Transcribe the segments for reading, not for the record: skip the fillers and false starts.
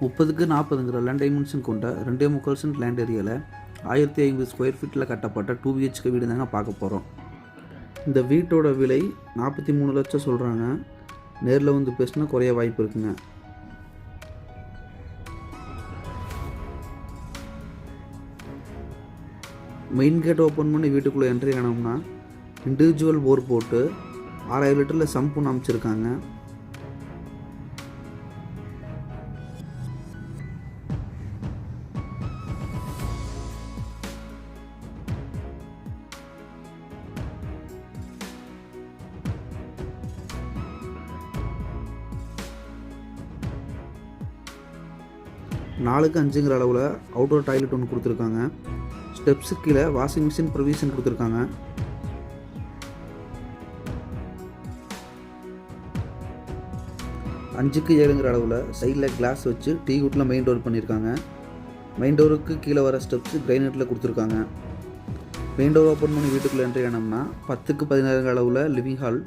30க்கு 40ங்கிற land dimension கொண்ட 2.25 cent land ஏரியாவில் 1050 square ஃபீட்டில் கட்டப்பட்ட 2 BHK வீடு தாங்க பார்க்க போகிறோம். இந்த வீட்டோட விலை 43 லட்சம் சொல்கிறாங்க. நேரில் வந்து பேசினா குறைய வாய்ப்பு இருக்குங்க. மெயின் கேட் ஓப்பன் பண்ணி வீட்டுக்குள்ளே என்ட்ரி ஆனோம்னா இண்டிவிஜுவல் போர் போட்டு 6000 லிட்டரில் சம்பு அமைச்சிருக்காங்க. நாலுக்கு 5ங்கிற அளவில் அவுட்டோர் டாய்லெட் ஒன்று கொடுத்துருக்காங்க. ஸ்டெப்ஸுக்கு கீழே வாஷிங் மிஷின் ப்ரொவிஷன் கொடுத்துருக்காங்க. அஞ்சுக்கு 7ங்கிற அளவில் சைடில் கிளாஸ் வச்சு டீ குட்டில் மெயின் டோர் பண்ணியிருக்காங்க. மெயின் டோருக்கு கீழே வர ஸ்டெப்ஸு கிரைனட்டில் கொடுத்துருக்காங்க. மெயின் டோர் ஓப்பன் பண்ணி வீட்டுக்குள்ளே என்ட்ரி ஆனோம்னா 10க்கு 16 அளவில் லிவிங் ஹால்.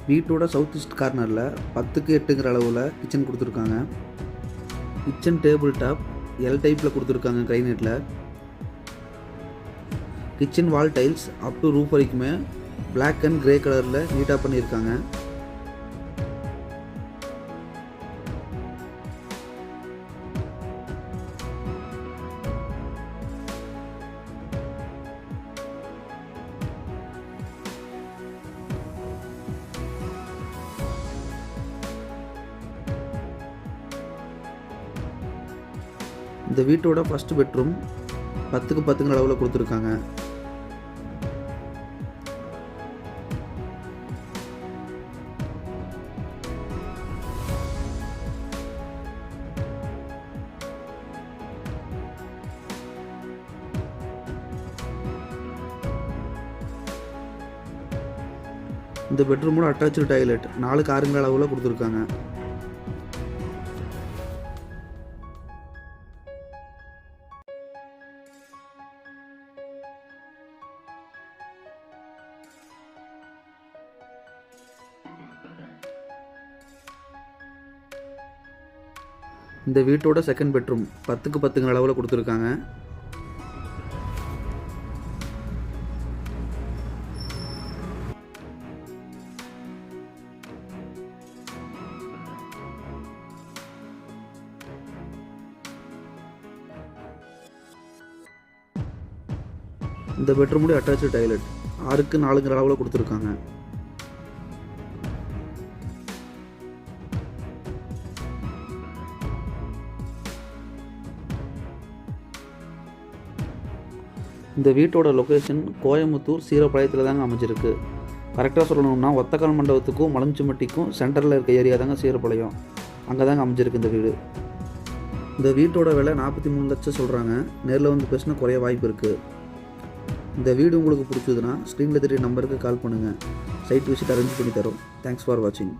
வீட்டோட சவுத் ஈஸ்ட் கார்னரில் 10க்கு 8ங்கிற அளவில் கிச்சன் கொடுத்துருக்காங்க. கிச்சன் டேபிள் டாப் எல் டைப்பில் கொடுத்துருக்காங்க கிரைனேட்டில். Kitchen wall tiles up to roof வரைக்குமே பிளாக் அண்ட் கிரே கலரில் நீட்டாக பண்ணியிருக்காங்க. இந்த வீட்டோட ஃபர்ஸ்ட் பெட்ரூம் 10க்கு 10ங்கிற அளவில் கொடுத்துருக்காங்க. இந்த பெட்ரூமோட அட்டாச்சு டாய்லெட் 4க்கு 6ங்கிற அளவில் கொடுத்துருக்காங்க. இந்த வீட்டோட செகண்ட் பெட்ரூம் 10க்கு 10ங்கிற அளவில் கொடுத்துருக்காங்க. இந்த பெட்ரூமோட அட்டாச்சு டாய்லெட் 6க்கு 4ங்கிற அளவில் கொடுத்துருக்காங்க. இந்த வீட்டோட லொக்கேஷன் கோயம்புத்தூர் சீரப்பாளையத்தில் தாங்க அமைஞ்சிருக்கு. கரெக்டாக சொல்லணும்னா ஒத்தக்கால் மண்டபத்துக்கும் மலஞ்சுமட்டிக்கும் சென்டரில் இருக்க ஏரியா தாங்க சீரப்பாளையம். அங்கே தாங்க அமைஞ்சிருக்கு இந்த வீடு. இந்த வீட்டோட விலை 43 லட்சம் சொல்கிறாங்க. நேரில் வந்து பேசினா குறைய வாய்ப்பு இருக்குது. இந்த வீடு உங்களுக்கு பிடிச்சதுன்னா ஸ்க்ரீனில் தெரிய நம்பருக்கு கால் பண்ணுங்கள். சைட் விசிட் அரேஞ்ச் பண்ணி தரோம். தேங்க்ஸ் ஃபார் வாட்சிங்.